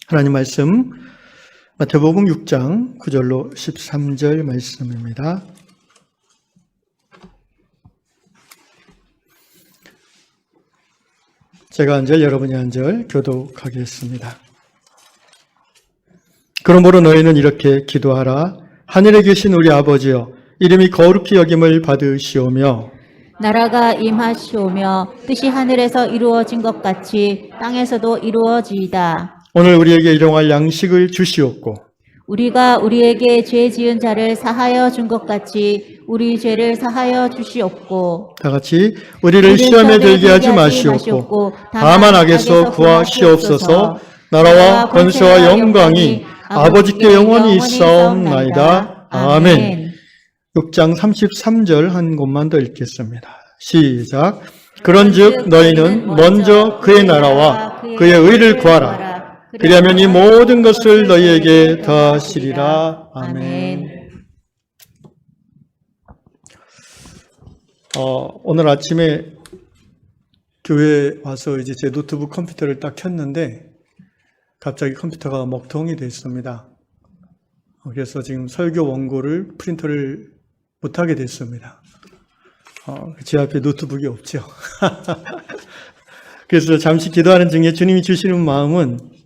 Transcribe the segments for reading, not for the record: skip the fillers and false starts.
하나님 말씀 마태복음 6장 9절로 13절 말씀입니다. 제가 한 절, 여러분이 한 절 교독하겠습니다. 그러므로 너희는 이렇게 기도하라. 하늘에 계신 우리 아버지여, 이름이 거룩히 여김을 받으시오며 나라가 임하시오며 뜻이 하늘에서 이루어진 것 같이 땅에서도 이루어지이다. 오늘 우리에게 일용할 양식을 주시옵고 우리가 우리에게 죄 지은 자를 사하여 준 것 같이 우리 죄를 사하여 주시옵고 다 같이 우리를 시험에 들게 하지 마시옵고 다만 악에서 구하시옵소서. 나라와 권세와 영광이 아버지께 영원히 있사옵나이다. 아멘. 6장 33절 한 곳만 더 읽겠습니다. 시작. 그런즉 너희는 먼저 그의 나라와 그의 의를 구하라. 그리하면 이 모든 것을 너희에게 더하시리라. 아멘. 오늘 아침에 교회에 와서 이제 제 노트북 컴퓨터를 딱 켰는데 갑자기 컴퓨터가 먹통이 됐습니다. 그래서 지금 설교 원고를 프린터를 못하게 됐습니다. 제 앞에 노트북이 없죠. 그래서 잠시 기도하는 중에 주님이 주시는 마음은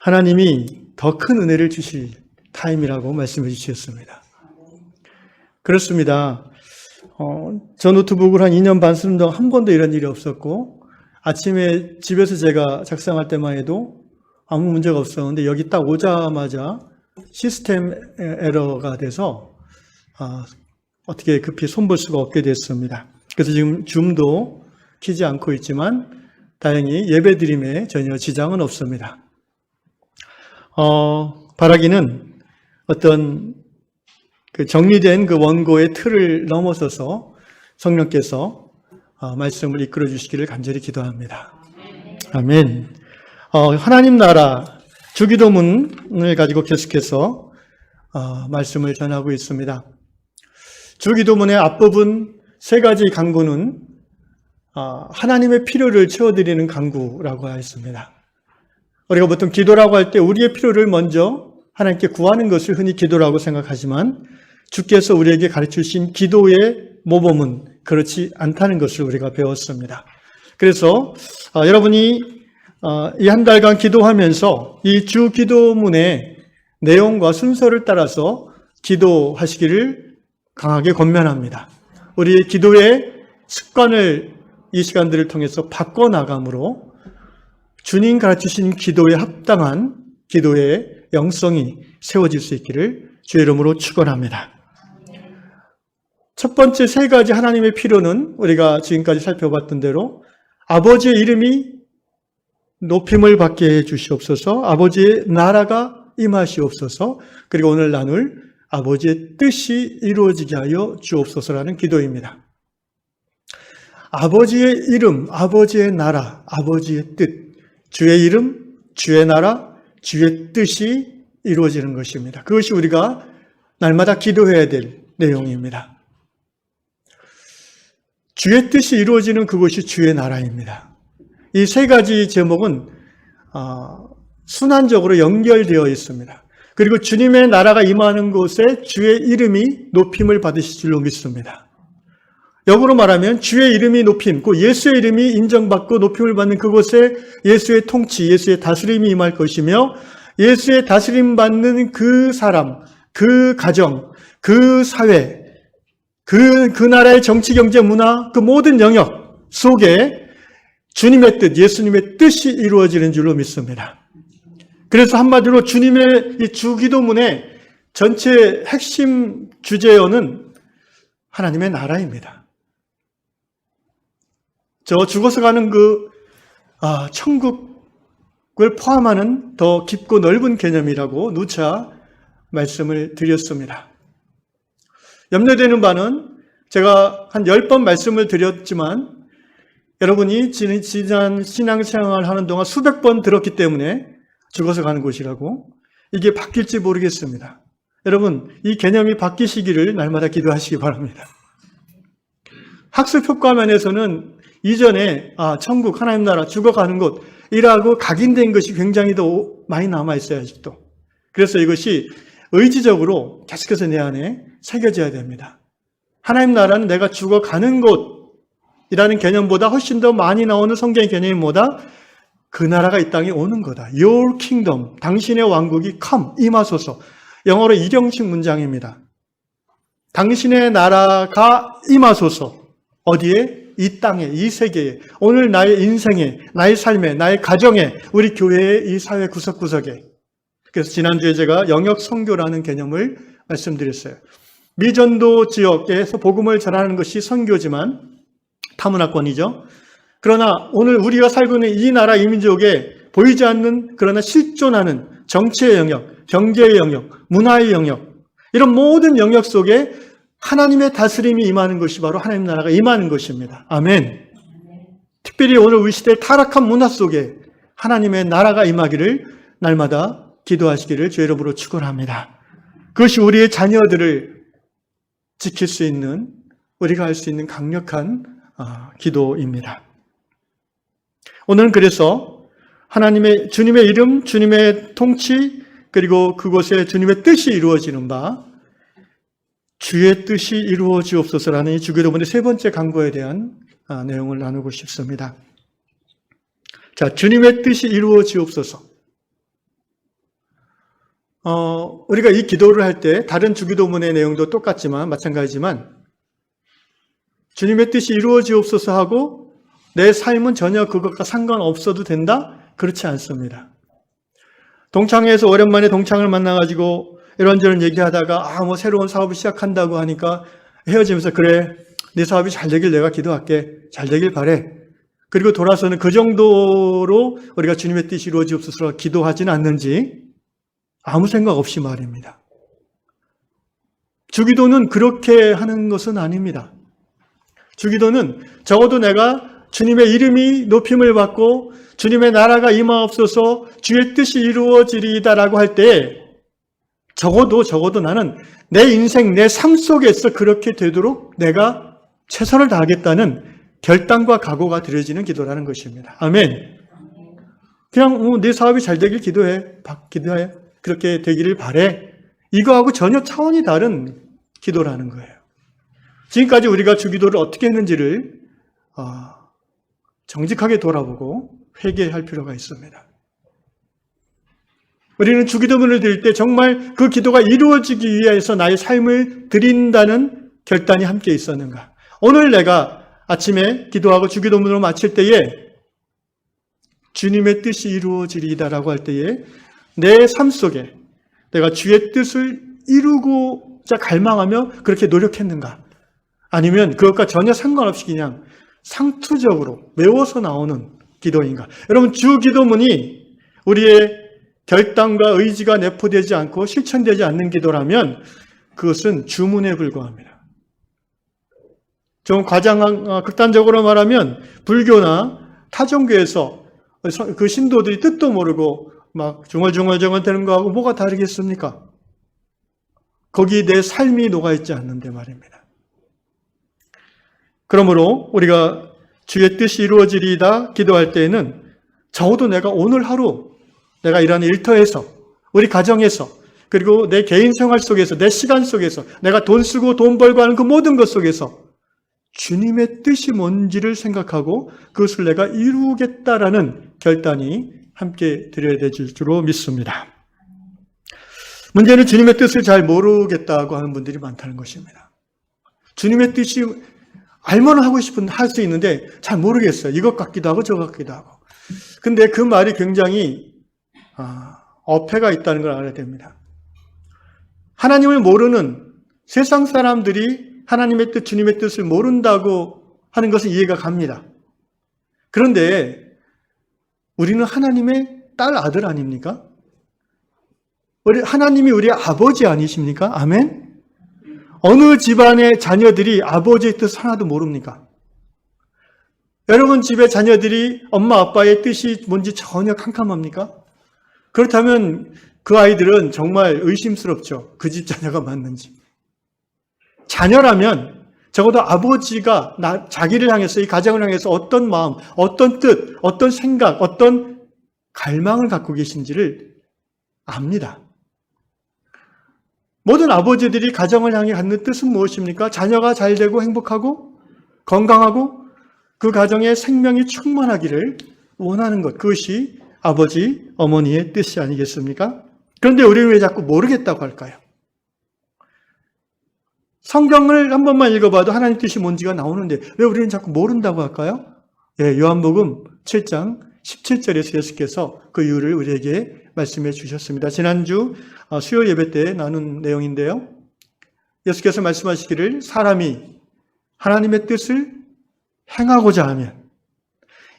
하나님이 더 큰 은혜를 주실 타임이라고 말씀해 주셨습니다. 그렇습니다. 저 노트북을 한 2년 반 쓰는 동안 한 번도 이런 일이 없었고 아침에 집에서 제가 작성할 때만 해도 아무 문제가 없었는데 여기 딱 오자마자 시스템 에러가 돼서 어떻게 급히 손볼 수가 없게 됐습니다. 그래서 지금 줌도 키지 않고 있지만 다행히 예배드림에 전혀 지장은 없습니다. 바라기는 어떤 그 정리된 그 원고의 틀을 넘어서서 성령께서 말씀을 이끌어 주시기를 간절히 기도합니다. 아멘. 하나님 나라 주기도문을 가지고 계속해서 말씀을 전하고 있습니다. 주기도문의 앞부분 세 가지 간구는 하나님의 필요를 채워드리는 간구라고 하였습니다. 우리가 보통 기도라고 할 때 우리의 필요를 먼저 하나님께 구하는 것을 흔히 기도라고 생각하지만 주께서 우리에게 가르치신 기도의 모범은 그렇지 않다는 것을 우리가 배웠습니다. 그래서 여러분이 이 한 달간 기도하면서 이 주 기도문의 내용과 순서를 따라서 기도하시기를 강하게 권면합니다. 우리의 기도의 습관을 이 시간들을 통해서 바꿔나감으로 주님 가르치신 기도에 합당한 기도의 영성이 세워질 수 있기를 주의 이름으로 축원합니다. 첫 번째 세 가지 하나님의 필요는 우리가 지금까지 살펴봤던 대로 아버지의 이름이 높임을 받게 해 주시옵소서, 아버지의 나라가 임하시옵소서, 그리고 오늘 나눌 아버지의 뜻이 이루어지게 하여 주옵소서라는 기도입니다. 아버지의 이름, 아버지의 나라, 아버지의 뜻, 주의 이름, 주의 나라, 주의 뜻이 이루어지는 것입니다. 그것이 우리가 날마다 기도해야 될 내용입니다. 주의 뜻이 이루어지는 그것이 주의 나라입니다. 이 세 가지 제목은 순환적으로 연결되어 있습니다. 그리고 주님의 나라가 임하는 곳에 주의 이름이 높임을 받으실 줄로 믿습니다. 역으로 말하면 주의 이름이 높임, 그 예수의 이름이 인정받고 높임을 받는 그곳에 예수의 통치, 예수의 다스림이 임할 것이며 예수의 다스림 받는 그 사람, 그 가정, 그 사회, 그 나라의 정치, 경제, 문화, 그 모든 영역 속에 주님의 뜻, 예수님의 뜻이 이루어지는 줄로 믿습니다. 그래서 한마디로 주님의 이 주기도문의 전체 핵심 주제어는 하나님의 나라입니다. 저 죽어서 가는 그 천국을 포함하는 더 깊고 넓은 개념이라고 누차 말씀을 드렸습니다. 염려되는 바는 제가 한 10번 말씀을 드렸지만 여러분이 지난 신앙생활을 하는 동안 수백 번 들었기 때문에 죽어서 가는 곳이라고 이게 바뀔지 모르겠습니다. 여러분, 이 개념이 바뀌시기를 날마다 기도하시기 바랍니다. 학습 효과 면에서는 이전에 천국, 하나님 나라, 죽어가는 곳이라고 각인된 것이 굉장히 더 많이 남아있어요, 아직도. 그래서 이것이 의지적으로 계속해서 내 안에 새겨져야 됩니다. 하나님 나라는 내가 죽어가는 곳이라는 개념보다 훨씬 더 많이 나오는 성경의 개념이 뭐다? 그 나라가 이 땅에 오는 거다. Your kingdom, 당신의 왕국이 come, 임하소서. 영어로 일형식 문장입니다. 당신의 나라가 임하소서. 어디에? 이 땅에, 이 세계에, 오늘 나의 인생에, 나의 삶에, 나의 가정에, 우리 교회의 이 사회 구석구석에. 그래서 지난주에 제가 영역 선교라는 개념을 말씀드렸어요. 미전도 지역에서 복음을 전하는 것이 선교지만 타문화권이죠. 그러나 오늘 우리가 살고 있는 이 나라 이 민족에 보이지 않는 그러나 실존하는 정치의 영역, 경제의 영역, 문화의 영역, 이런 모든 영역 속에 하나님의 다스림이 임하는 것이 바로 하나님 나라가 임하는 것입니다. 아멘. 특별히 오늘 우리 시대의 타락한 문화 속에 하나님의 나라가 임하기를 날마다 기도하시기를 주의 이름으로 축원합니다. 그것이 우리의 자녀들을 지킬 수 있는, 우리가 할 수 있는 강력한 기도입니다. 오늘은 그래서 하나님의, 주님의 이름, 주님의 통치, 그리고 그곳에 주님의 뜻이 이루어지는 바, 주의 뜻이 이루어지옵소서라는 이 주기도문의 세 번째 간구에 대한 내용을 나누고 싶습니다. 자, 주님의 뜻이 이루어지옵소서. 우리가 이 기도를 할 때 다른 주기도문의 내용도 똑같지만 마찬가지지만 주님의 뜻이 이루어지옵소서 하고 내 삶은 전혀 그것과 상관없어도 된다? 그렇지 않습니다. 동창회에서 오랜만에 동창을 만나가지고 이런저런 얘기하다가 뭐 새로운 사업을 시작한다고 하니까 헤어지면서 그래, 네 사업이 잘 되길 내가 기도할게. 잘 되길 바래. 그리고 돌아서는 그 정도로 우리가 주님의 뜻이 이루어지옵소서 기도하지는 않는지 아무 생각 없이 말입니다. 주기도는 그렇게 하는 것은 아닙니다. 주기도는 적어도 내가 주님의 이름이 높임을 받고 주님의 나라가 임하옵소서 주의 뜻이 이루어지리이다라고 할 때 적어도 나는 내 인생, 내 삶 속에서 그렇게 되도록 내가 최선을 다하겠다는 결단과 각오가 드려지는 기도라는 것입니다. 아멘. 그냥 내 사업이 잘 되길 기도해. 그렇게 되기를 바래. 이거하고 전혀 차원이 다른 기도라는 거예요. 지금까지 우리가 주기도를 어떻게 했는지를 정직하게 돌아보고 회개할 필요가 있습니다. 우리는 주기도문을 드릴 때 정말 그 기도가 이루어지기 위해서 나의 삶을 드린다는 결단이 함께 있었는가? 오늘 내가 아침에 기도하고 주기도문으로 마칠 때에 주님의 뜻이 이루어지리이다라고 할 때에 내 삶 속에 내가 주의 뜻을 이루고자 갈망하며 그렇게 노력했는가? 아니면 그것과 전혀 상관없이 그냥 상투적으로 외워서 나오는 기도인가? 여러분, 주기도문이 우리의 결단과 의지가 내포되지 않고 실천되지 않는 기도라면 그것은 주문에 불과합니다. 좀 극단적으로 말하면 불교나 타종교에서 그 신도들이 뜻도 모르고 막 중얼중얼 되는 거하고 뭐가 다르겠습니까? 거기 내 삶이 녹아있지 않는데 말입니다. 그러므로 우리가 주의 뜻이 이루어지리이다 기도할 때에는 적어도 내가 오늘 하루 내가 일하는 일터에서, 우리 가정에서, 그리고 내 개인 생활 속에서, 내 시간 속에서, 내가 돈 쓰고 돈 벌고 하는 그 모든 것 속에서 주님의 뜻이 뭔지를 생각하고 그것을 내가 이루겠다라는 결단이 함께 드려야 될 줄로 믿습니다. 문제는 주님의 뜻을 잘 모르겠다고 하는 분들이 많다는 것입니다. 주님의 뜻이 알면 하고 싶은 할 수 있는데 잘 모르겠어요. 이것 같기도 하고 저것 같기도 하고. 근데 그 말이 굉장히 어폐가 있다는 걸 알아야 됩니다. 하나님을 모르는 세상 사람들이 하나님의 뜻, 주님의 뜻을 모른다고 하는 것은 이해가 갑니다. 그런데 우리는 하나님의 딸, 아들 아닙니까? 하나님이 우리의 아버지 아니십니까? 아멘? 어느 집안의 자녀들이 아버지의 뜻 하나도 모릅니까? 여러분 집의 자녀들이 엄마 아빠의 뜻이 뭔지 전혀 캄캄합니까? 그렇다면 그 아이들은 정말 의심스럽죠. 그 집 자녀가 맞는지. 자녀라면 적어도 아버지가 자기를 향해서, 이 가정을 향해서 어떤 마음, 어떤 뜻, 어떤 생각, 어떤 갈망을 갖고 계신지를 압니다. 모든 아버지들이 가정을 향해 갖는 뜻은 무엇입니까? 자녀가 잘 되고 행복하고 건강하고 그 가정에 생명이 충만하기를 원하는 것. 그것이 아버지, 어머니의 뜻이 아니겠습니까? 그런데 우리는 왜 자꾸 모르겠다고 할까요? 성경을 한 번만 읽어봐도 하나님 뜻이 뭔지가 나오는데 왜 우리는 자꾸 모른다고 할까요? 예, 요한복음 7장 17절에서 예수께서 그 이유를 우리에게 말씀해 주셨습니다. 지난주 수요 예배 때 나눈 내용인데요. 예수께서 말씀하시기를 사람이 하나님의 뜻을 행하고자 하면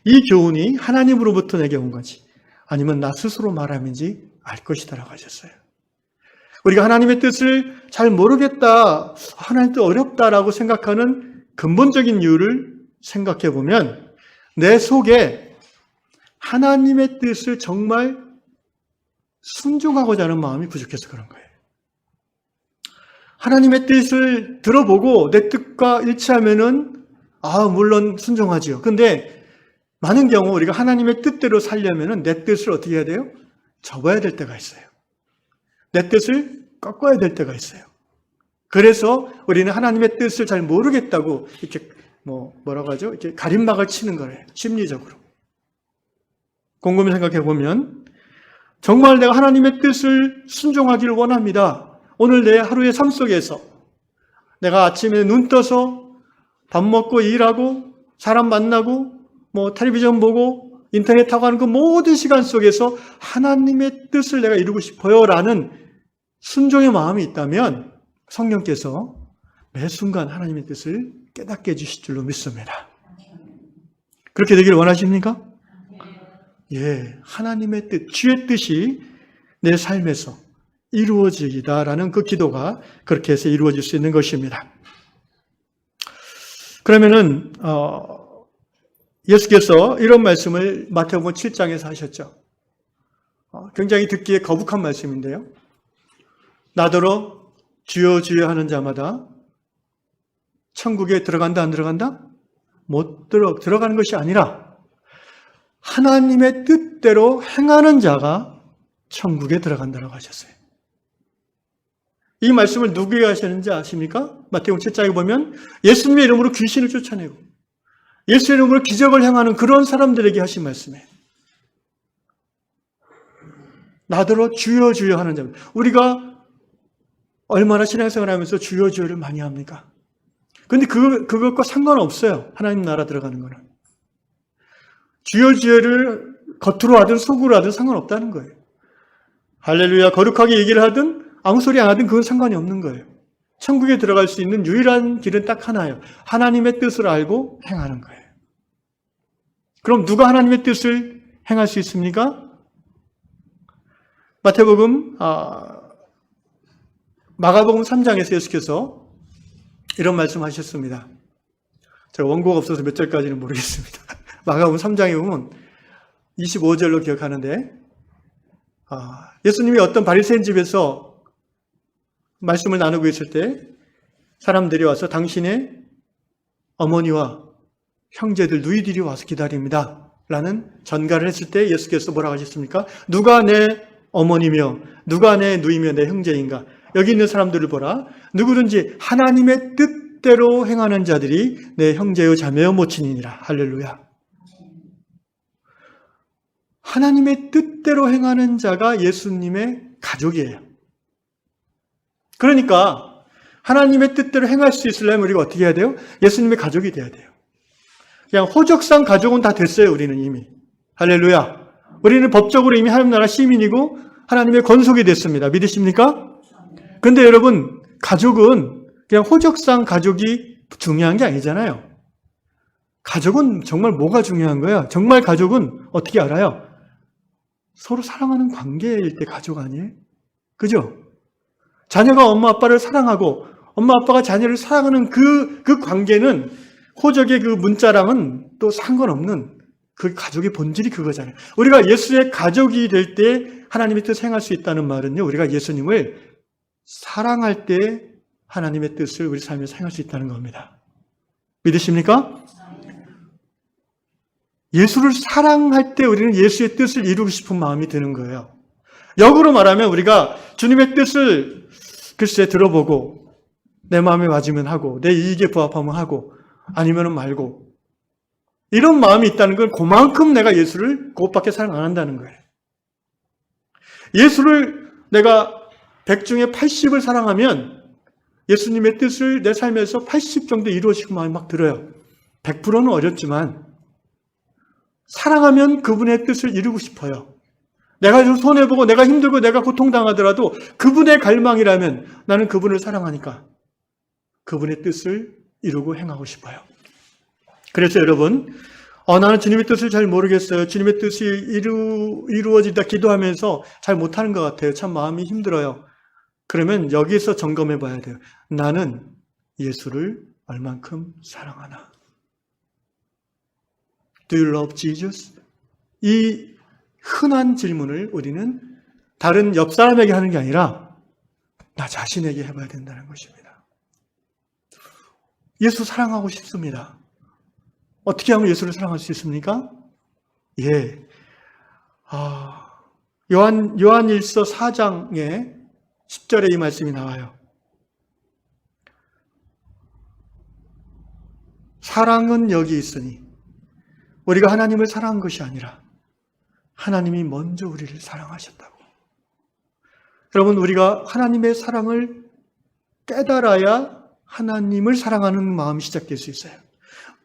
이 교훈이 하나님으로부터 내게 온 건지 아니면 나 스스로 말함인지 알 것이다라고 하셨어요. 우리가 하나님의 뜻을 잘 모르겠다, 하나님 뜻 어렵다라고 생각하는 근본적인 이유를 생각해 보면 내 속에 하나님의 뜻을 정말 순종하고자 하는 마음이 부족해서 그런 거예요. 하나님의 뜻을 들어보고 내 뜻과 일치하면은 물론 순종하지요. 근데 많은 경우 우리가 하나님의 뜻대로 살려면은 내 뜻을 어떻게 해야 돼요? 접어야 될 때가 있어요. 내 뜻을 꺾어야 될 때가 있어요. 그래서 우리는 하나님의 뜻을 잘 모르겠다고 이렇게 뭐라고 하죠? 이렇게 가림막을 치는 거예요. 심리적으로. 곰곰이 생각해 보면 정말 내가 하나님의 뜻을 순종하기를 원합니다. 오늘 내 하루의 삶 속에서 내가 아침에 눈 떠서 밥 먹고 일하고 사람 만나고 텔레비전 보고 인터넷 하고 하는 그 모든 시간 속에서 하나님의 뜻을 내가 이루고 싶어요 라는 순종의 마음이 있다면 성령께서 매 순간 하나님의 뜻을 깨닫게 해주실 줄로 믿습니다. 그렇게 되기를 원하십니까? 예, 하나님의 뜻, 주의 뜻이 내 삶에서 이루어지기다라는 그 기도가 그렇게 해서 이루어질 수 있는 것입니다. 그러면은 예수께서 이런 말씀을 마태복음 7장에서 하셨죠. 굉장히 듣기에 거북한 말씀인데요. 나더러 주여 주여 하는 자마다 천국에 들어간다 안 들어간다? 못 들어가는 것이 아니라 하나님의 뜻대로 행하는 자가 천국에 들어간다고 하셨어요. 이 말씀을 누구에게 하셨는지 아십니까? 마태복음 7장에 보면 예수님의 이름으로 귀신을 쫓아내고 예수의 이름으로 기적을 행하는 그런 사람들에게 하신 말씀이에요. 나더러 주여 주여 하는 자. 우리가 얼마나 신앙생활 하면서 주여 주여를 많이 합니까? 근데 그것과 상관없어요. 하나님 나라 들어가는 거는. 주여 주여를 겉으로 하든 속으로 하든 상관없다는 거예요. 할렐루야 거룩하게 얘기를 하든 아무 소리 안 하든 그건 상관이 없는 거예요. 천국에 들어갈 수 있는 유일한 길은 딱 하나예요. 하나님의 뜻을 알고 행하는 거예요. 그럼 누가 하나님의 뜻을 행할 수 있습니까? 마태복음, 마가복음 3장에서 예수께서 이런 말씀하셨습니다. 제가 원고가 없어서 몇 절까지는 모르겠습니다. 마가복음 3장에 보면 25절로 기억하는데 예수님이 어떤 바리새인 집에서 말씀을 나누고 있을 때 사람들이 와서 당신의 어머니와 형제들 누이들이 와서 기다립니다 라는 전가를 했을 때 예수께서 뭐라고 하셨습니까? 누가 내 어머니며 누가 내 누이며 내 형제인가? 여기 있는 사람들을 보라. 누구든지 하나님의 뜻대로 행하는 자들이 내 형제요 자매요 모친이니라. 할렐루야. 하나님의 뜻대로 행하는 자가 예수님의 가족이에요. 그러니까 하나님의 뜻대로 행할 수 있으려면 우리가 어떻게 해야 돼요? 예수님의 가족이 돼야 돼요. 그냥 호적상 가족은 다 됐어요. 우리는 이미. 할렐루야. 우리는 법적으로 이미 하나님 나라 시민이고 하나님의 권속이 됐습니다. 믿으십니까? 근데 여러분 가족은 그냥 호적상 가족이 중요한 게 아니잖아요. 가족은 정말 뭐가 중요한 거야? 정말 가족은 어떻게 알아요? 서로 사랑하는 관계일 때 가족 아니에요? 그죠? 자녀가 엄마 아빠를 사랑하고 엄마 아빠가 자녀를 사랑하는 그 관계는 호적의 그 문자랑은 또 상관없는 그 가족의 본질이 그거잖아요. 우리가 예수의 가족이 될 때 하나님의 뜻을 행할 수 있다는 말은요. 우리가 예수님을 사랑할 때 하나님의 뜻을 우리 삶에서 행할 수 있다는 겁니다. 믿으십니까? 예수를 사랑할 때 우리는 예수의 뜻을 이루고 싶은 마음이 드는 거예요. 역으로 말하면 우리가 주님의 뜻을 글쎄 들어보고 내 마음에 맞으면 하고 내 이익에 부합하면 하고 아니면 말고 이런 마음이 있다는 건 그만큼 내가 예수를 그것밖에 사랑 안 한다는 거예요. 예수를 내가 100 중에 80을 사랑하면 예수님의 뜻을 내 삶에서 80 정도 이루어지고 마음이 막 들어요. 100%는 어렵지만 사랑하면 그분의 뜻을 이루고 싶어요. 내가 좀 손해보고 내가 힘들고 내가 고통당하더라도 그분의 갈망이라면 나는 그분을 사랑하니까 그분의 뜻을 이루고 행하고 싶어요. 그래서 여러분, 나는 주님의 뜻을 잘 모르겠어요. 주님의 뜻이 이루어지다 기도하면서 잘 못하는 것 같아요. 참 마음이 힘들어요. 그러면 여기서 점검해 봐야 돼요. 나는 예수를 얼만큼 사랑하나? Do you love Jesus? 이 흔한 질문을 우리는 다른 옆 사람에게 하는 게 아니라 나 자신에게 해봐야 된다는 것입니다. 예수 사랑하고 싶습니다. 어떻게 하면 예수를 사랑할 수 있습니까? 예. 요한일서 4장에 10절에 이 말씀이 나와요. 사랑은 여기 있으니 우리가 하나님을 사랑한 것이 아니라 하나님이 먼저 우리를 사랑하셨다고. 여러분, 우리가 하나님의 사랑을 깨달아야 하나님을 사랑하는 마음이 시작될 수 있어요.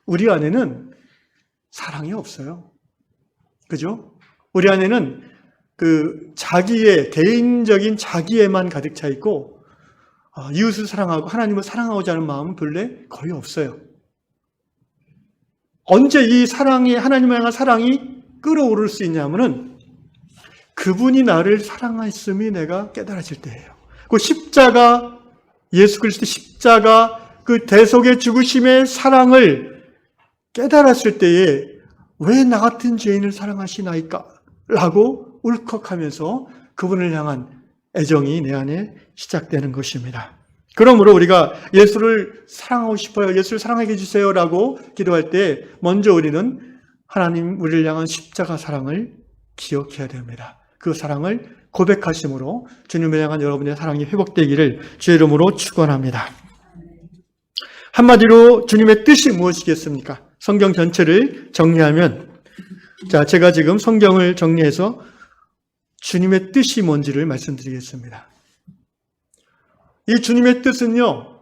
우리 안에는 사랑이 없어요. 그죠? 우리 안에는 자기의 개인적인 자기에만 가득 차 있고 이웃을 사랑하고 하나님을 사랑하고자 하는 마음은 본래 거의 없어요. 언제 이 사랑이 하나님을 향한 사랑이 끌어오를 수 있냐면은 그분이 나를 사랑했음이 내가 깨달아질 때예요. 그 십자가, 예수 그리스도 십자가 그 대속의 죽으심의 사랑을 깨달았을 때에 왜 나 같은 죄인을 사랑하시나이까? 라고 울컥하면서 그분을 향한 애정이 내 안에 시작되는 것입니다. 그러므로 우리가 예수를 사랑하고 싶어요. 예수를 사랑하게 해주세요. 라고 기도할 때 먼저 우리는 하나님 우리를 향한 십자가 사랑을 기억해야 됩니다. 그 사랑을 고백하심으로 주님을 향한 여러분의 사랑이 회복되기를 주의 이름으로 축원합니다. 한마디로 주님의 뜻이 무엇이겠습니까? 성경 전체를 정리하면 제가 지금 성경을 정리해서 주님의 뜻이 뭔지를 말씀드리겠습니다. 이 주님의 뜻은요,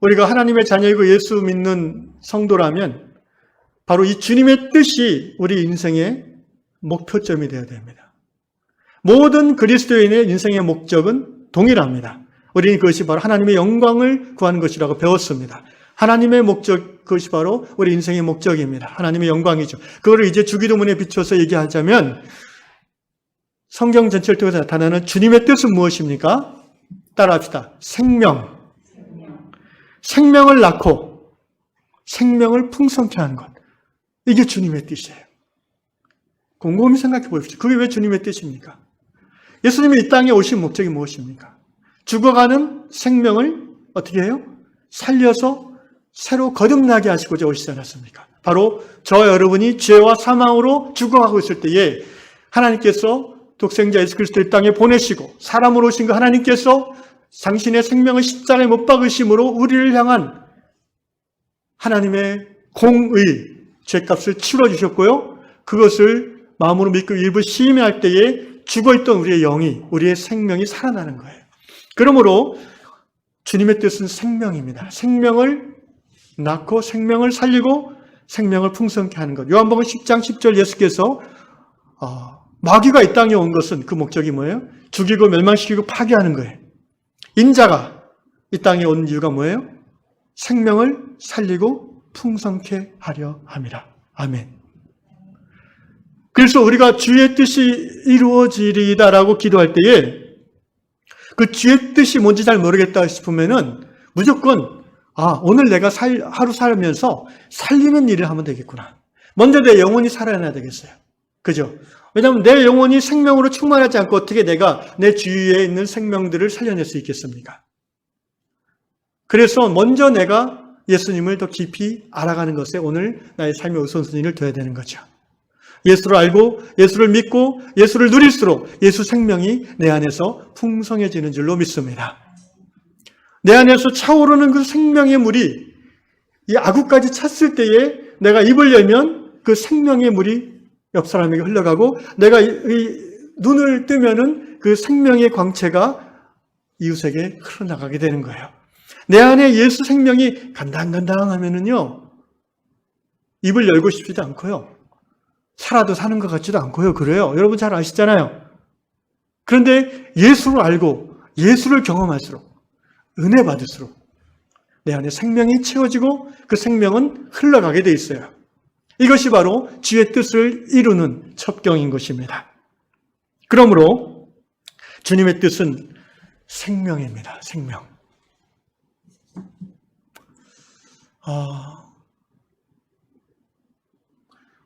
우리가 하나님의 자녀이고 예수 믿는 성도라면 바로 이 주님의 뜻이 우리 인생의 목표점이 되어야 됩니다. 모든 그리스도인의 인생의 목적은 동일합니다. 우리는 그것이 바로 하나님의 영광을 구하는 것이라고 배웠습니다. 하나님의 목적, 그것이 바로 우리 인생의 목적입니다. 하나님의 영광이죠. 그거를 이제 주기도문에 비춰서 얘기하자면 성경 전체를 통해서 나타나는 주님의 뜻은 무엇입니까? 따라합시다. 생명. 생명을 낳고 생명을 풍성케 하는 것. 이게 주님의 뜻이에요. 곰곰이 생각해 보십시오. 그게 왜 주님의 뜻입니까? 예수님이 이 땅에 오신 목적이 무엇입니까? 죽어가는 생명을 어떻게 해요? 살려서 새로 거듭나게 하시고자 오시지 않았습니까? 바로 저와 여러분이 죄와 사망으로 죽어가고 있을 때에 하나님께서 독생자 예수 그리스도를 땅에 보내시고 사람으로 오신 그 하나님께서 당신의 생명을 십자가에 못 박으심으로 우리를 향한 하나님의 공의 죄값을 치러주셨고요. 그것을 마음으로 믿고 일부 시인할 때에 죽어있던 우리의 영이, 우리의 생명이 살아나는 거예요. 그러므로 주님의 뜻은 생명입니다. 생명을 낳고 생명을 살리고 생명을 풍성케 하는 것. 요한복음 10장 10절 예수께서 마귀가 이 땅에 온 것은 그 목적이 뭐예요? 죽이고 멸망시키고 파괴하는 거예요. 인자가 이 땅에 온 이유가 뭐예요? 생명을 살리고 풍성케 하려 함이라. 아멘. 그래서 우리가 주의 뜻이 이루어지리다라고 기도할 때에 그 주의 뜻이 뭔지 잘 모르겠다 싶으면은 무조건 오늘 내가 하루 살면서 살리는 일을 하면 되겠구나. 먼저 내 영혼이 살아나야 되겠어요. 그죠? 왜냐하면 내 영혼이 생명으로 충만하지 않고 어떻게 내가 내 주위에 있는 생명들을 살려낼 수 있겠습니까? 그래서 먼저 내가 예수님을 더 깊이 알아가는 것에 오늘 나의 삶의 우선순위를 둬야 되는 거죠. 예수를 알고 예수를 믿고 예수를 누릴수록 예수 생명이 내 안에서 풍성해지는 줄로 믿습니다. 내 안에서 차오르는 그 생명의 물이 이 아구까지 찼을 때에 내가 입을 열면 그 생명의 물이 옆 사람에게 흘러가고 내가 이 눈을 뜨면은 그 생명의 광채가 이웃에게 흘러나가게 되는 거예요. 내 안에 예수 생명이 간당간당 하면은요, 입을 열고 싶지도 않고요. 살아도 사는 것 같지도 않고요. 그래요. 여러분 잘 아시잖아요. 그런데 예수를 알고 예수를 경험할수록 은혜 받을수록 내 안에 생명이 채워지고 그 생명은 흘러가게 돼 있어요. 이것이 바로 주의 뜻을 이루는 첩경인 것입니다. 그러므로 주님의 뜻은 생명입니다. 생명.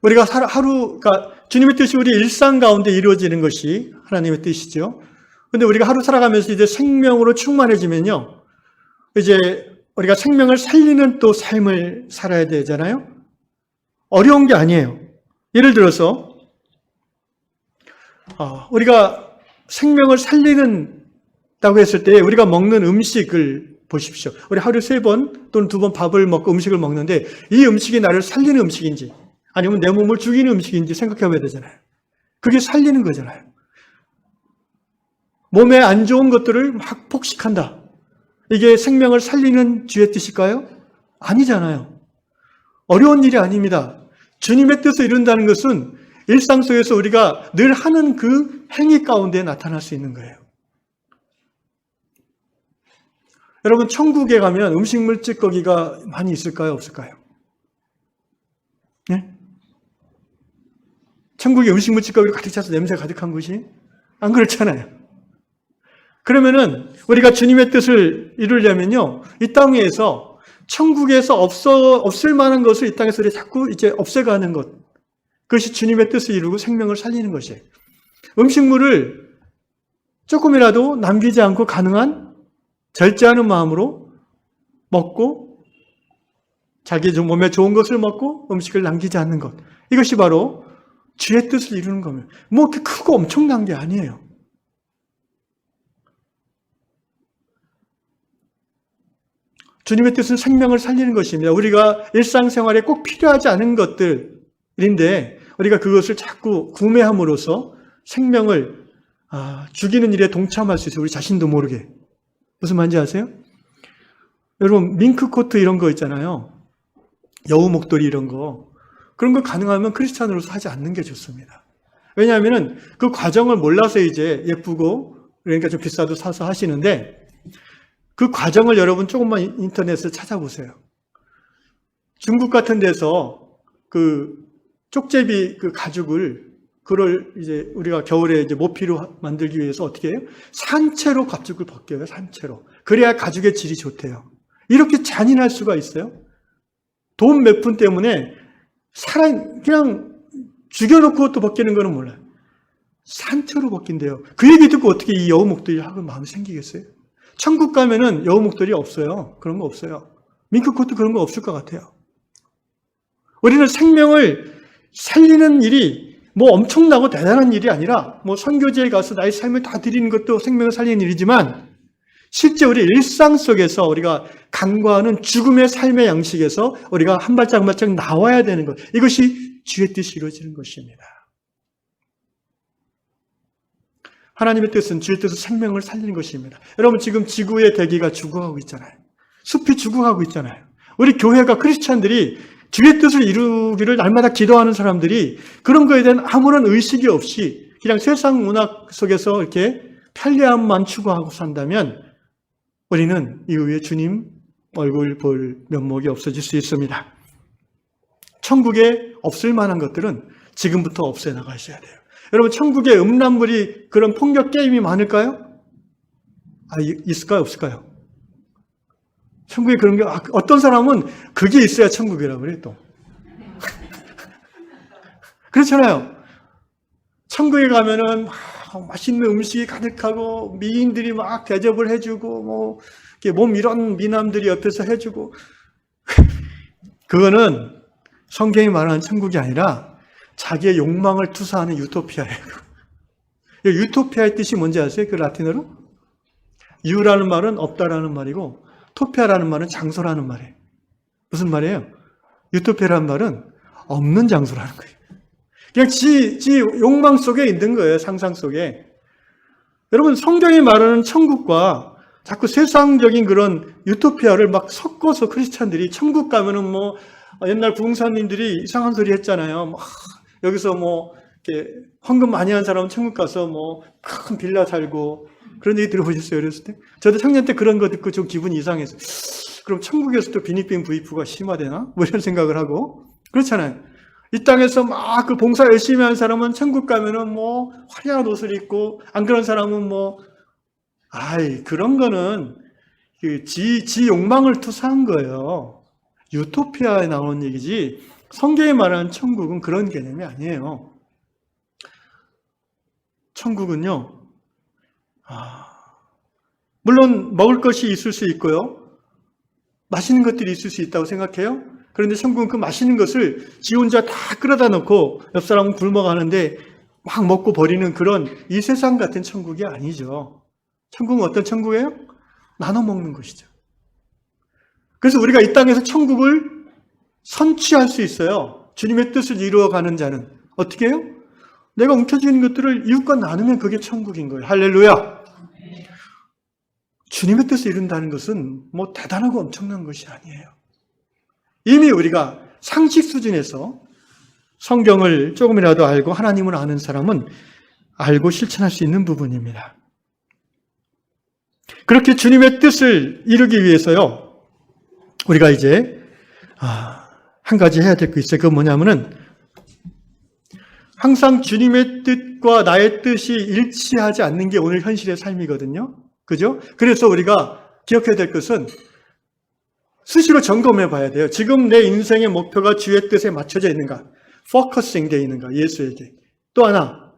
우리가 하루가 주님의 뜻이 우리 일상 가운데 이루어지는 것이 하나님의 뜻이죠. 근데 우리가 하루 살아가면서 이제 생명으로 충만해지면요, 이제 우리가 생명을 살리는 또 삶을 살아야 되잖아요. 어려운 게 아니에요. 예를 들어서 우리가 생명을 살리는다고 했을 때 우리가 먹는 음식을 보십시오. 우리 하루 3번 또는 2번 밥을 먹고 음식을 먹는데 이 음식이 나를 살리는 음식인지 아니면 내 몸을 죽이는 음식인지 생각해 봐야 되잖아요. 그게 살리는 거잖아요. 몸에 안 좋은 것들을 막 폭식한다. 이게 생명을 살리는 주의 뜻일까요? 아니잖아요. 어려운 일이 아닙니다. 주님의 뜻을 이룬다는 것은 일상 속에서 우리가 늘 하는 그 행위 가운데 나타날 수 있는 거예요. 여러분, 천국에 가면 음식물 찌꺼기가 많이 있을까요? 없을까요? 네? 천국에 음식물 찌꺼기로 가득 차서 냄새 가득한 곳이? 안 그렇잖아요. 그러면은 우리가 주님의 뜻을 이루려면요, 이 땅에서 천국에서 없을 만한 것을 이 땅에서 자꾸 이제 없애가는 것, 그것이 주님의 뜻을 이루고 생명을 살리는 것이에요. 음식물을 조금이라도 남기지 않고 가능한 절제하는 마음으로 먹고 자기 몸에 좋은 것을 먹고 음식을 남기지 않는 것, 이것이 바로 주의 뜻을 이루는 겁니다. 뭐 그렇게 크고 엄청난 게 아니에요. 주님의 뜻은 생명을 살리는 것입니다. 우리가 일상생활에 꼭 필요하지 않은 것들인데 우리가 그것을 자꾸 구매함으로써 생명을 죽이는 일에 동참할 수 있어요. 우리 자신도 모르게. 무슨 말인지 아세요? 여러분, 밍크코트 이런 거 있잖아요. 여우 목도리 이런 거. 그런 거 가능하면 크리스찬으로서 하지 않는 게 좋습니다. 왜냐하면 그 과정을 몰라서 이제 예쁘고 그러니까 좀 비싸도 사서 하시는데 그 과정을 여러분 조금만 인터넷에 찾아보세요. 중국 같은 데서 그 쪽제비 그 가죽을 그걸 이제 우리가 겨울에 이제 모피로 만들기 위해서 어떻게 해요? 산채로 가죽을 벗겨요. 산채로. 그래야 가죽의 질이 좋대요. 이렇게 잔인할 수가 있어요? 돈 몇 푼 때문에 그냥 죽여놓고 또 벗기는 거는 몰라요. 산채로 벗긴대요. 그 얘기 듣고 어떻게 이 여우 목도리를 하고 마음이 생기겠어요? 천국 가면은 여우 목도리 없어요. 그런 거 없어요. 밍크코트 그런 거 없을 것 같아요. 우리는 생명을 살리는 일이 뭐 엄청나고 대단한 일이 아니라 뭐 선교지에 가서 나의 삶을 다 드리는 것도 생명을 살리는 일이지만 실제 우리 일상 속에서 우리가 간과하는 죽음의 삶의 양식에서 우리가 한 발짝 한 발짝 나와야 되는 것. 이것이 주의 뜻이 이루어지는 것입니다. 하나님의 뜻은 주의 뜻은 생명을 살리는 것입니다. 여러분 지금 지구의 대기가 죽어가고 있잖아요. 숲이 죽어가고 있잖아요. 우리 교회가 크리스찬들이 주의 뜻을 이루기를 날마다 기도하는 사람들이 그런 거에 대한 아무런 의식이 없이 그냥 세상 문화 속에서 이렇게 편리함만 추구하고 산다면 우리는 이후에 주님 얼굴 볼 면목이 없어질 수 있습니다. 천국에 없을 만한 것들은 지금부터 없애 나가셔야 돼요. 여러분 천국에 음란물이 그런 폭력 게임이 많을까요? 있을까요? 없을까요? 천국에 그런 게 어떤 사람은 그게 있어야 천국이라고 그래요 또. 그렇잖아요. 천국에 가면은 맛있는 음식이 가득하고 미인들이 막 대접을 해주고 뭐 몸 이런 미남들이 옆에서 해주고 그거는 성경이 말하는 천국이 아니라 자기의 욕망을 투사하는 유토피아예요. 유토피아의 뜻이 뭔지 아세요? 그 라틴어로? 유라는 말은 없다라는 말이고 토피아라는 말은 장소라는 말이에요. 무슨 말이에요? 유토피아라는 말은 없는 장소라는 거예요. 그냥 지 욕망 속에 있는 거예요. 상상 속에. 여러분, 성경이 말하는 천국과 자꾸 세상적인 그런 유토피아를 막 섞어서 크리스찬들이 천국 가면은 뭐 옛날 부흥사님들이 이상한 소리 했잖아요. 막 여기서 뭐 이렇게 헌금 많이 한 사람은 천국 가서 뭐 큰 빌라 살고 그런 얘기 들어보셨어요? 어렸을 때? 저도 청년 때 그런 거 듣고 좀 기분이 이상해서 그럼 천국에서도 비닉빈 부익부가 심화되나? 뭐 이런 생각을 하고 그렇잖아요. 이 땅에서 막 그 봉사 열심히 하는 사람은 천국 가면은 뭐 화려한 옷을 입고 안 그런 사람은 뭐 그런 거는 지 욕망을 투사한 거예요. 유토피아에 나오는 얘기지 성경이 말하는 천국은 그런 개념이 아니에요. 천국은요, 물론 먹을 것이 있을 수 있고요. 맛있는 것들이 있을 수 있다고 생각해요. 그런데 천국은 그 맛있는 것을 지 혼자 다 끌어다 놓고 옆 사람은 굶어가는데 막 먹고 버리는 그런 이 세상 같은 천국이 아니죠. 천국은 어떤 천국이에요? 나눠 먹는 것이죠. 그래서 우리가 이 땅에서 천국을 선취할 수 있어요. 주님의 뜻을 이루어가는 자는 어떻게 해요? 내가 움켜쥐는 것들을 이웃과 나누면 그게 천국인 거예요. 할렐루야. 주님의 뜻을 이룬다는 것은 뭐 대단하고 엄청난 것이 아니에요. 이미 우리가 상식 수준에서 성경을 조금이라도 알고 하나님을 아는 사람은 알고 실천할 수 있는 부분입니다. 그렇게 주님의 뜻을 이루기 위해서요, 우리가 이제 한 가지 해야 될 게 있어요. 그건 뭐냐면은 항상 주님의 뜻과 나의 뜻이 일치하지 않는 게 오늘 현실의 삶이거든요. 그죠? 그래서 우리가 기억해야 될 것은 수시로 점검해 봐야 돼요. 지금 내 인생의 목표가 주의 뜻에 맞춰져 있는가? 포커싱 되어 있는가? 예수에게. 또 하나,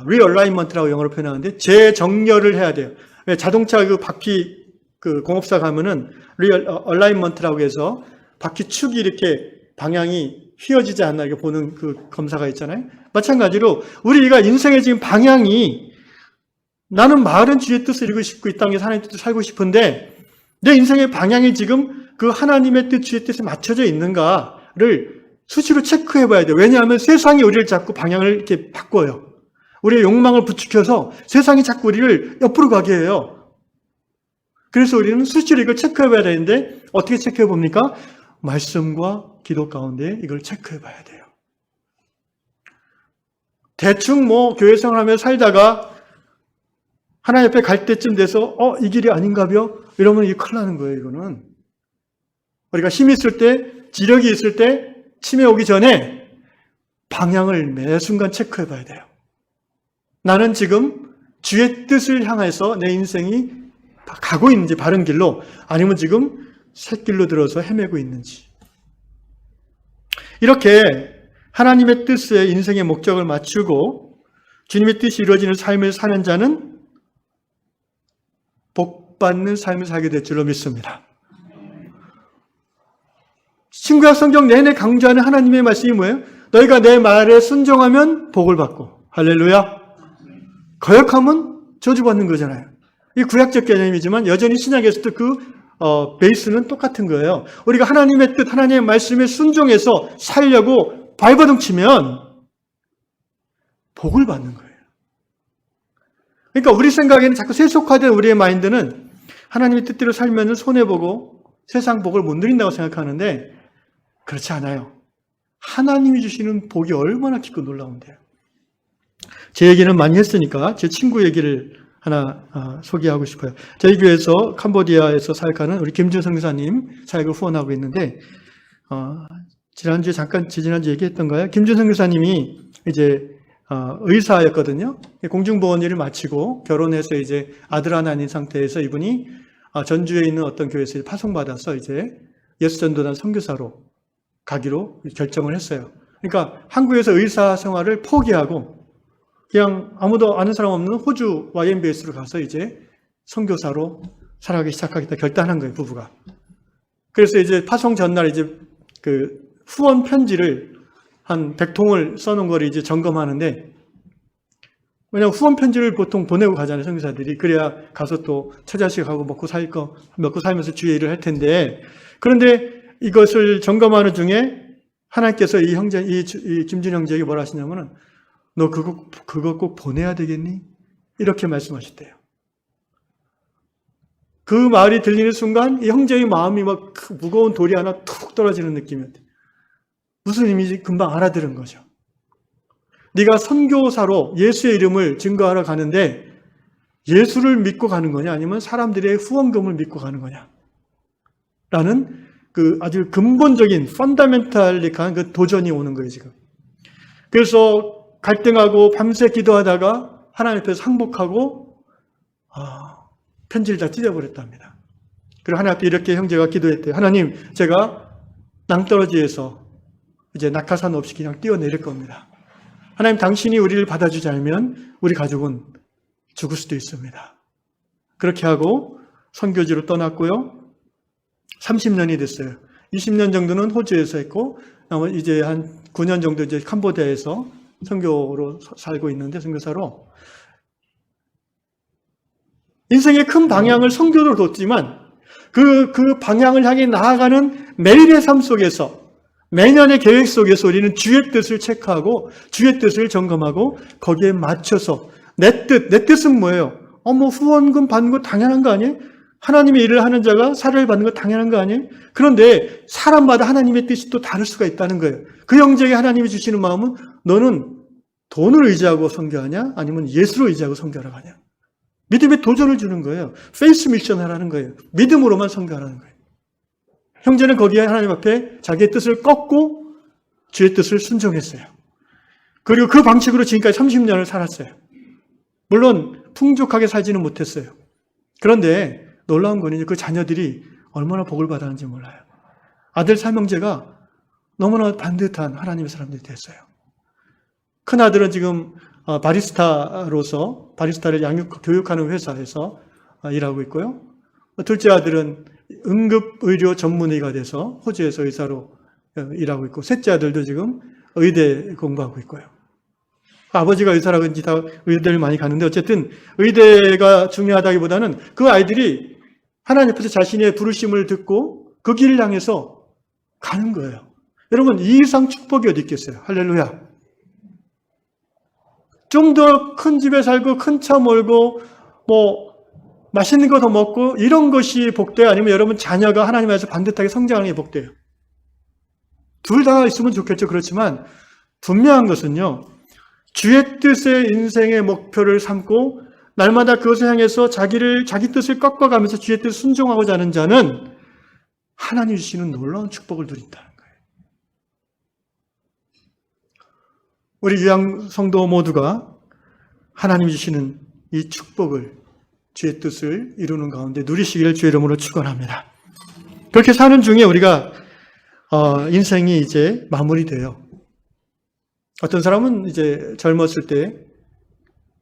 리얼라이먼트라고 영어로 표현하는데 재정렬을 해야 돼요. 자동차 그 바퀴 그 공업사 가면은 리얼라이먼트라고 해서 바퀴 축이 이렇게 방향이 휘어지지 않나 이렇게 보는 그 검사가 있잖아요. 마찬가지로 우리가 인생의 지금 방향이 나는 마을은 주의 뜻을 이루고 싶고 이 땅에서 하나님의 뜻을 살고 싶은데 내 인생의 방향이 지금 그 하나님의 뜻, 주의 뜻에 맞춰져 있는가를 수시로 체크해 봐야 돼요. 왜냐하면 세상이 우리를 자꾸 방향을 이렇게 바꿔요. 우리의 욕망을 부추겨서 세상이 자꾸 우리를 옆으로 가게 해요. 그래서 우리는 수시로 이걸 체크해 봐야 되는데 어떻게 체크해 봅니까? 말씀과 기도 가운데 이걸 체크해 봐야 돼요. 대충 뭐 교회 생활하며 살다가 하나님 옆에 갈 때쯤 돼서 이 길이 아닌가벼? 이러면 이게 큰일 나는 거예요. 이거는 우리가 힘이 있을 때, 지력이 있을 때 치매 오기 전에 방향을 매 순간 체크해 봐야 돼요. 나는 지금 주의 뜻을 향해서 내 인생이 가고 있는지 바른 길로 아니면 지금 샛길로 들어서 헤매고 있는지. 이렇게 하나님의 뜻에 인생의 목적을 맞추고 주님의 뜻이 이루어지는 삶을 사는 자는 복받는 삶을 살게 될 줄로 믿습니다. 신구약 성경 내내 강조하는 하나님의 말씀이 뭐예요? 너희가 내 말에 순종하면 복을 받고 할렐루야. 거역하면 저주받는 거잖아요. 이 구약적 개념이지만 여전히 신약에서도 그 베이스는 똑같은 거예요. 우리가 하나님의 뜻, 하나님의 말씀에 순종해서 살려고 발버둥 치면 복을 받는 거예요. 그러니까 우리 생각에는 자꾸 세속화된 우리의 마인드는 하나님의 뜻대로 살면 손해보고 세상 복을 못 누린다고 생각하는데 그렇지 않아요. 하나님이 주시는 복이 얼마나 깊고 놀라운데요. 제 얘기는 많이 했으니까 제 친구 얘기를 하나 소개하고 싶어요. 저희 교회에서 캄보디아에서 사역하는 우리 김준성 교사님 사역을 후원하고 있는데 지난주에 지난주 얘기했던가요? 김준성 교사님이 이제 의사였거든요. 공중보건 일을 마치고 결혼해서 이제 아들 하나 있는 상태에서 이분이 전주에 있는 어떤 교회에서 파송받아서 이제 예수전도단 선교사로 가기로 결정을 했어요. 그러니까 한국에서 의사 생활을 포기하고 그냥 아무도 아는 사람 없는 호주 YMBS로 가서 이제 선교사로 살아가기 시작하겠다 결단한 거예요, 부부가. 그래서 이제 파송 전날 이제 그 후원 편지를 한 100통을 써놓은 거를 이제 점검하는데, 왜냐하면 후원 편지를 보통 보내고 가잖아요, 선교사들이. 그래야 가서 또 처자식하고 먹고 살면서 주의 일을 할 텐데, 그런데 이것을 점검하는 중에 하나님께서 이 형제, 이 김준 형제에게 뭐라 하시냐면은, 너 그거 꼭 보내야 되겠니? 이렇게 말씀하셨대요. 그 말이 들리는 순간 이 형제의 마음이 막 무거운 돌이 하나 툭 떨어지는 느낌이었대요. 무슨 의미인지 금방 알아들은 거죠. 네가 선교사로 예수의 이름을 증거하러 가는데 예수를 믿고 가는 거냐, 아니면 사람들의 후원금을 믿고 가는 거냐 라는 그 아주 근본적인 펀더멘탈릭한 그 도전이 오는 거예요, 지금. 그래서 갈등하고 밤새 기도하다가 하나님 앞에서 항복하고 편지를 다 찢어버렸답니다. 그리고 하나님 앞에 이렇게 형제가 기도했대요. 하나님, 제가 낭떠러지에서 이제 낙하산 없이 그냥 뛰어내릴 겁니다. 하나님, 당신이 우리를 받아주지 않으면 우리 가족은 죽을 수도 있습니다. 그렇게 하고 선교지로 떠났고요. 30년이 됐어요. 20년 정도는 호주에서 했고, 이제 한 9년 정도 이제 캄보디아에서 선교로 살고 있는데, 선교사로. 인생의 큰 방향을 선교로 뒀지만, 그 방향을 향해 나아가는 매일의 삶 속에서, 매년의 계획 속에서 우리는 주의 뜻을 체크하고, 주의 뜻을 점검하고, 거기에 맞춰서, 내 뜻은 뭐예요? 뭐 후원금 받는 거 당연한 거 아니에요? 하나님의 일을 하는 자가 사례를 받는 거 당연한 거 아니에요? 그런데 사람마다 하나님의 뜻이 또 다를 수가 있다는 거예요. 그 형제에게 하나님이 주시는 마음은, 너는 돈을 의지하고 선교하냐? 아니면 예수를 의지하고 선교하러 가냐? 믿음의 도전을 주는 거예요. 페이스 미션 하라는 거예요. 믿음으로만 선교하라는 거예요. 형제는 거기에 하나님 앞에 자기의 뜻을 꺾고 주의 뜻을 순종했어요. 그리고 그 방식으로 지금까지 30년을 살았어요. 물론 풍족하게 살지는 못했어요. 그런데 놀라운 건 그 자녀들이 얼마나 복을 받았는지 몰라요. 아들 삼형제가 너무나 반듯한 하나님의 사람들이 됐어요. 큰아들은 지금 바리스타를 교육하는 회사에서 일하고 있고요. 둘째 아들은 응급의료 전문의가 돼서 호주에서 의사로 일하고 있고, 셋째 아들도 지금 의대 공부하고 있고요. 아버지가 의사라든지 다 의대를 많이 가는데, 어쨌든 의대가 중요하다기보다는 그 아이들이 하나님 앞에서 자신의 부르심을 듣고 그 길을 향해서 가는 거예요. 여러분, 이 이상 축복이 어디 있겠어요? 할렐루야. 좀 더 큰 집에 살고 큰 차 몰고 뭐 맛있는 거 더 먹고 이런 것이 복돼요? 아니면 여러분 자녀가 하나님 안에서 반듯하게 성장하는 게 복돼요? 둘 다 있으면 좋겠죠. 그렇지만 분명한 것은요, 주의 뜻의 인생의 목표를 삼고 날마다 그것을 향해서 자기 뜻을 꺾어가면서 주의 뜻을 순종하고자 하는 자는 하나님 주시는 놀라운 축복을 누린다는 거예요. 우리 유양 성도 모두가 하나님 주시는 이 축복을, 주의 뜻을 이루는 가운데 누리시기를 주의 이름으로 축원합니다. 그렇게 사는 중에 우리가 인생이 이제 마무리돼요. 어떤 사람은 이제 젊었을 때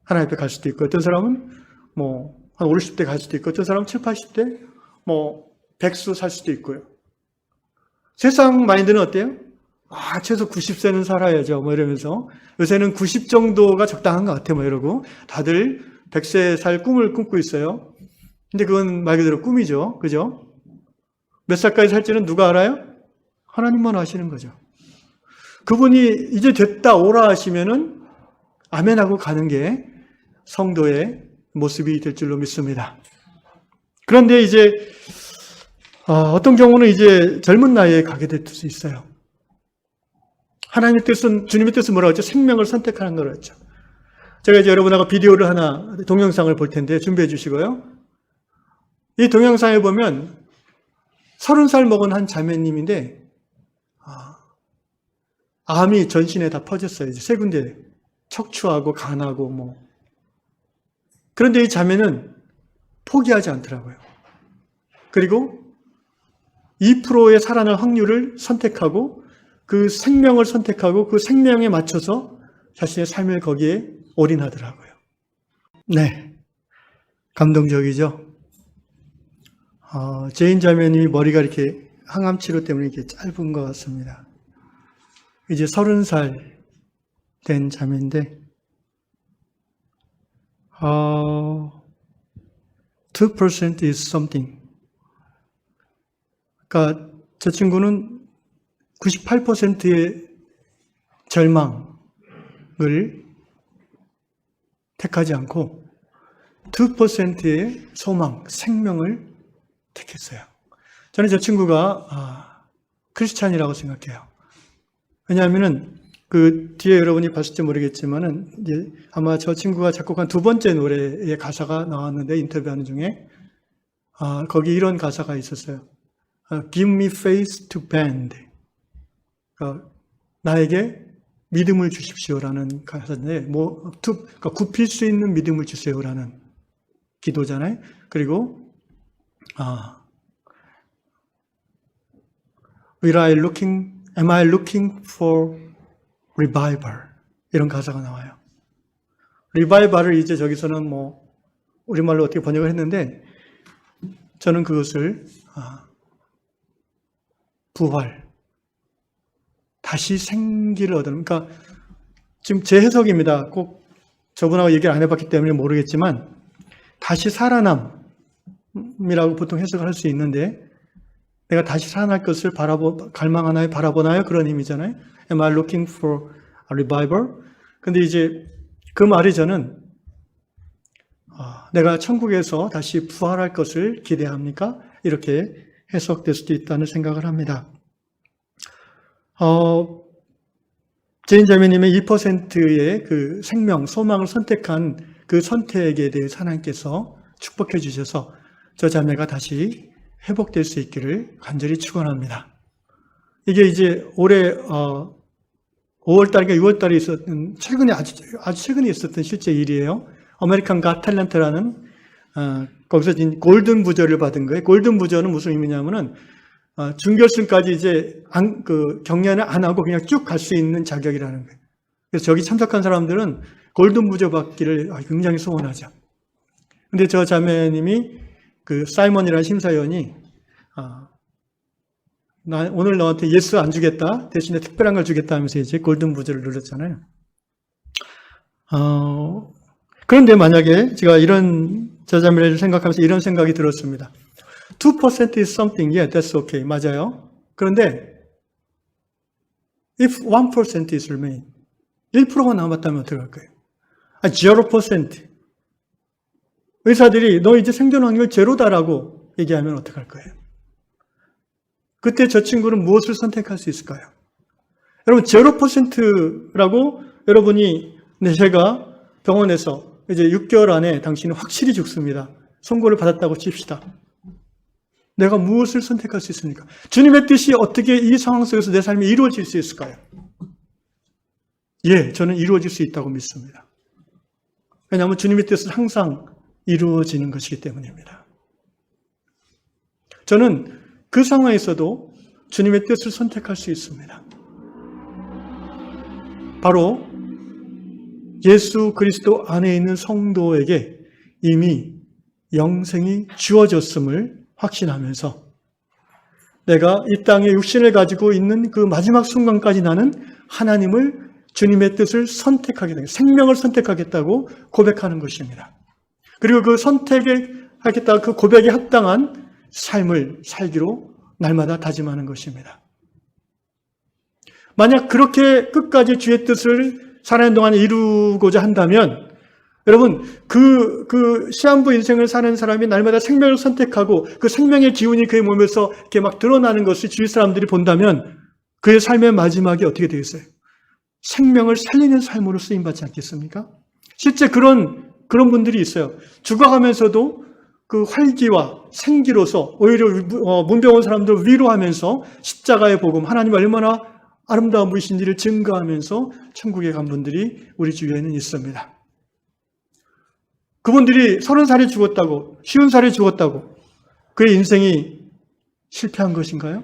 하나님 앞에 갈 수도 있고, 어떤 사람은 뭐 한 50대 갈 수도 있고, 어떤 사람은 7, 80대 뭐 백수 살 수도 있고요. 세상 마인드는 어때요? 최소 90세는 살아야죠. 뭐 이러면서 요새는 90 정도가 적당한 것 같아. 뭐 이러고 다들 100세 살 꿈을 꿈고 있어요. 근데 그건 말 그대로 꿈이죠. 그죠? 몇 살까지 살지는 누가 알아요? 하나님만 아시는 거죠. 그분이 이제 됐다 오라 하시면은 아멘하고 가는 게 성도의 모습이 될 줄로 믿습니다. 그런데 이제 어떤 경우는 이제 젊은 나이에 가게 될 수 있어요. 하나님의 뜻은, 주님의 뜻은 뭐라고 했죠? 생명을 선택하는 거라고 했죠. 제가 이제 여러분하고 비디오를 하나, 동영상을 볼 텐데 준비해 주시고요. 이 동영상에 보면 30살 먹은 한 자매님인데 암이 전신에 다 퍼졌어요. 이제 세 군데 척추하고 간하고 뭐. 그런데 이 자매는 포기하지 않더라고요. 그리고 2%의 살아날 확률을 선택하고 그 생명을 선택하고 그 생명에 맞춰서 자신의 삶을 거기에 올인하더라고요. 네, 감동적이죠. 제인 자매님이 머리가 이렇게 항암 치료 때문에 이게 짧은 것 같습니다. 이제 30살 된 자매인데, 2% is something. 그러니까 저 친구는 98%의 절망을 택하지 않고 2%의 소망, 생명을 택했어요. 저는 저 친구가 크리스찬이라고 생각해요. 왜냐하면은 그 뒤에 여러분이 봤을지 모르겠지만은 이제 아마 저 친구가 작곡한 두 번째 노래의 가사가 나왔는데 인터뷰하는 중에 거기 이런 가사가 있었어요. Give me faith to bend. 그러니까 나에게 믿음을 주십시오라는 가사인데 그러니까 굽힐 수 있는 믿음을 주세요라는 기도잖아요. 그리고 am I looking for revival? 이런 가사가 나와요. revival을 이제 저기서는 우리말로 어떻게 번역을 했는데, 저는 그것을, 부활, 다시 생기를 얻는, 그러니까 지금 제 해석입니다. 꼭 저분하고 얘기를 안 해봤기 때문에 모르겠지만, 다시 살아남이라고 보통 해석을 할 수 있는데, 내가 다시 살아날 것을 갈망하나요? 바라보나요? 그런 의미잖아요. Am I looking for a revival? 근데 이제 그 말이 저는 내가 천국에서 다시 부활할 것을 기대합니까? 이렇게 해석될 수도 있다는 생각을 합니다. 제인 자매님의 2%의 그 생명, 소망을 선택한 그 선택에 대해서 하나님께서 축복해 주셔서 저 자매가 다시 회복될 수 있기를 간절히 축원합니다. 이게 이제 올해 5월달인가 6월달에 있었던 아주 최근에 있었던 실제 일이에요. 아메리칸 갓 탤런트라는 거기서 골든 부저를 받은 거예요. 골든 부저는 무슨 의미냐면은 준결승까지 이제 경연을 안 하고 그냥 쭉 갈 수 있는 자격이라는 거예요. 그래서 저기 참석한 사람들은 골든 부저 받기를 굉장히 소원하죠. 근데 저 자매님이 그 사이먼이라는 심사위원이 오늘 너한테 예수 안 주겠다, 대신에 특별한 걸 주겠다 하면서 이제 골든 부저를 눌렀잖아요. 그런데 만약에 제가 저 자매를 생각하면서 이런 생각이 들었습니다. 2% is something, yeah, that's okay. 맞아요. 그런데 if 1% is remain, 1%가 남았다면 어떻게 할 거예요? 0%. 의사들이 너 이제 생존 확률 제로다라고 얘기하면 어떡할 거예요? 그때 저 친구는 무엇을 선택할 수 있을까요? 여러분 0%라고 여러분이 제가 병원에서 이제 6개월 안에 당신은 확실히 죽습니다. 선고를 받았다고 칩시다. 내가 무엇을 선택할 수 있습니까? 주님의 뜻이 어떻게 이 상황 속에서 내 삶이 이루어질 수 있을까요? 예, 저는 이루어질 수 있다고 믿습니다. 왜냐하면 주님의 뜻은 항상 이루어지는 것이기 때문입니다. 저는 그 상황에서도 주님의 뜻을 선택할 수 있습니다. 바로 예수 그리스도 안에 있는 성도에게 이미 영생이 주어졌음을 확신하면서 내가 이 땅에 육신을 가지고 있는 그 마지막 순간까지 나는 하나님을 주님의 뜻을 선택하게 되는, 생명을 선택하겠다고 고백하는 것입니다. 그리고 그 선택하겠다, 그 고백에 합당한 삶을 살기로 날마다 다짐하는 것입니다. 만약 그렇게 끝까지 주의 뜻을 살아가는 동안에 이루고자 한다면 여러분 그 시한부 인생을 사는 사람이 날마다 생명을 선택하고 그 생명의 기운이 그의 몸에서 이렇게 막 드러나는 것을 주위 사람들이 본다면 그의 삶의 마지막이 어떻게 되겠어요? 생명을 살리는 삶으로 쓰임받지 않겠습니까? 실제 그런 분들이 있어요. 죽어가면서도 그 활기와 생기로서 오히려 문병 온 사람들을 위로하면서 십자가의 복음, 하나님 얼마나 아름다운 분이신지를 증거하면서 천국에 간 분들이 우리 주위에는 있습니다. 그분들이 30살에 죽었다고, 50살에 죽었다고 그의 인생이 실패한 것인가요?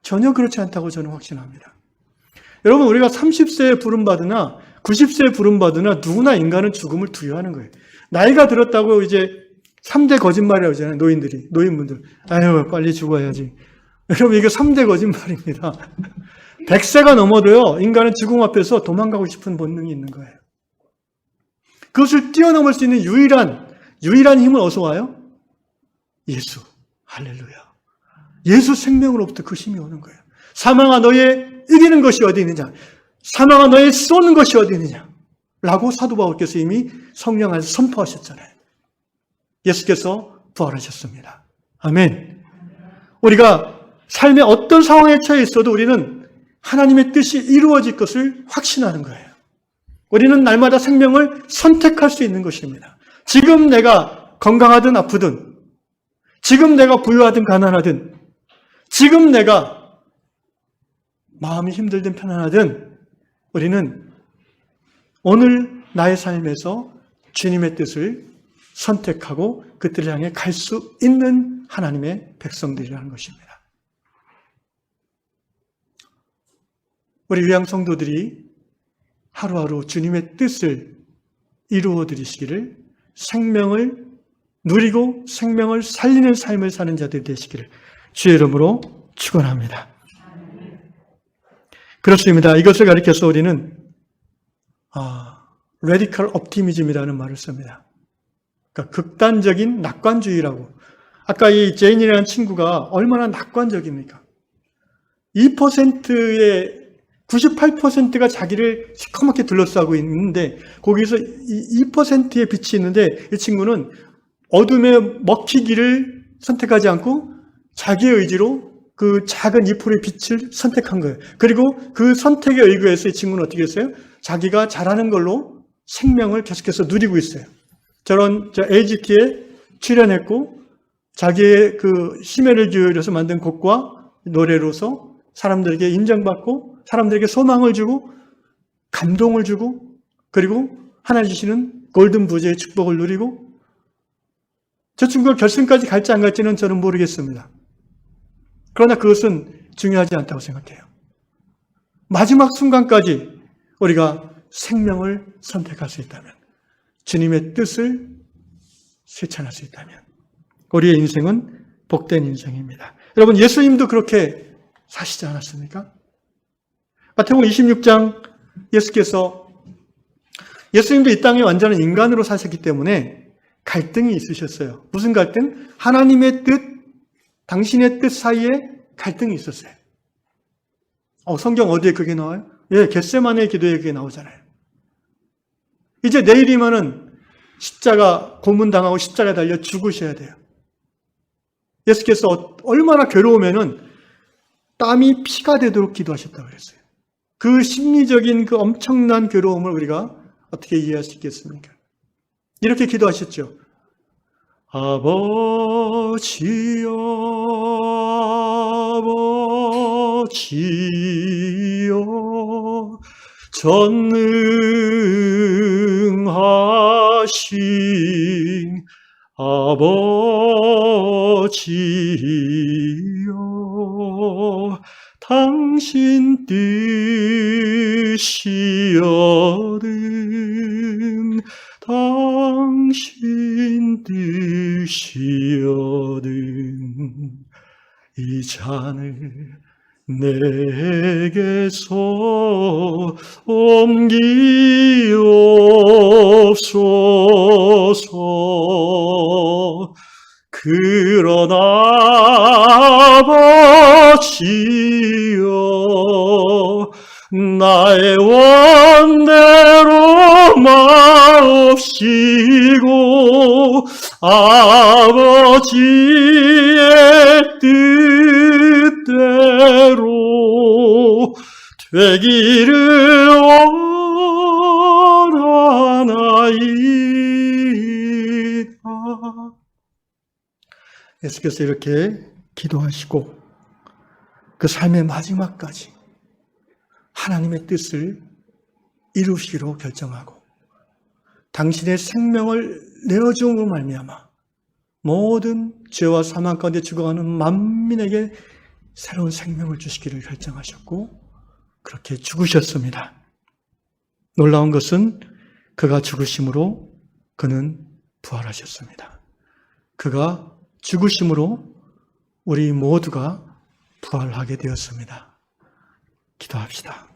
전혀 그렇지 않다고 저는 확신합니다. 여러분, 우리가 30세에 부름받으나 90세에 부름받으나 누구나 인간은 죽음을 두려워하는 거예요. 나이가 들었다고 이제 3대 거짓말이라고 하잖아요. 노인분들. 아유, 빨리 죽어야지. 여러분, 이게 3대 거짓말입니다. 100세가 넘어도요, 인간은 죽음 앞에서 도망가고 싶은 본능이 있는 거예요. 그것을 뛰어넘을 수 있는 유일한 힘은 어디서 와요? 예수. 할렐루야. 예수 생명으로부터 그 힘이 오는 거예요. 사망아, 너의 이기는 것이 어디 있느냐? 사망아, 너의 쏘는 것이 어디 있느냐? 라고 사도 바울께서 이미 성령 안에서 선포하셨잖아요. 예수께서 부활하셨습니다. 아멘. 우리가 삶의 어떤 상황에 처해 있어도 우리는 하나님의 뜻이 이루어질 것을 확신하는 거예요. 우리는 날마다 생명을 선택할 수 있는 것입니다. 지금 내가 건강하든 아프든, 지금 내가 부유하든 가난하든, 지금 내가 마음이 힘들든 편안하든, 우리는 오늘 나의 삶에서 주님의 뜻을 선택하고 그 뜻을 향해 갈 수 있는 하나님의 백성들이라는 것입니다. 우리 위양 성도들이 하루하루 주님의 뜻을 이루어 드리시기를, 생명을 누리고 생명을 살리는 삶을 사는 자들이 되시기를 주의 이름으로 축원합니다. 그렇습니다. 이것을 가리켜서 우리는 레디컬 옵티미즘이라는 말을 씁니다. 그러니까 극단적인 낙관주의라고. 아까 이 제인이라는 친구가 얼마나 낙관적입니까? 2%의 98%가 자기를 시커멓게 둘러싸고 있는데 거기서 이 2%의 빛이 있는데 이 친구는 어둠에 먹히기를 선택하지 않고 자기의 의지로 그 작은 2%의 빛을 선택한 거예요. 그리고 그 선택에 의거해서 이 친구는 어떻게 했어요? 자기가 잘하는 걸로 생명을 계속해서 누리고 있어요. 저런 AGT에 출연했고 자기의 그 심혈을 기울여서 만든 곡과 노래로서 사람들에게 인정받고 사람들에게 소망을 주고 감동을 주고 그리고 하나님 주시는 골든 부제의 축복을 누리고 저 친구가 결승까지 갈지 안 갈지는 저는 모르겠습니다. 그러나 그것은 중요하지 않다고 생각해요. 마지막 순간까지 우리가 생명을 선택할 수 있다면 주님의 뜻을 실천할 수 있다면 우리의 인생은 복된 인생입니다. 여러분 예수님도 그렇게 사시지 않았습니까? 마태복음 26장 예수님도 이 땅에 완전한 인간으로 사셨기 때문에 갈등이 있으셨어요. 무슨 갈등? 하나님의 뜻, 당신의 뜻 사이에 갈등이 있었어요. 성경 어디에 그게 나와요? 예, 겟세마네 기도에 그게 나오잖아요. 이제 내일이면은 십자가 고문당하고 십자가에 달려 죽으셔야 돼요. 예수께서 얼마나 괴로우면은 땀이 피가 되도록 기도하셨다고 그랬어요. 그 심리적인 그 엄청난 괴로움을 우리가 어떻게 이해할 수 있겠습니까? 이렇게 기도하셨죠. 아버지여, 아버지여, 전능하신 아버지여, 당신 뜻이여든 당신 뜻이여든 이 잔을 내게서 옮기옵소서. 그러나 아버지여 나의 원대로 마옵시고 아버지의 뜻대로 되기를 원하나이다. 예수께서 이렇게 기도하시고 그 삶의 마지막까지 하나님의 뜻을 이루시기로 결정하고 당신의 생명을 내어주음으로 말미암아 모든 죄와 사망 가운데 죽어가는 만민에게 새로운 생명을 주시기를 결정하셨고 그렇게 죽으셨습니다. 놀라운 것은 그가 죽으심으로 그는 부활하셨습니다. 그가 죽으심으로 우리 모두가 부활하게 되었습니다. 기도합시다.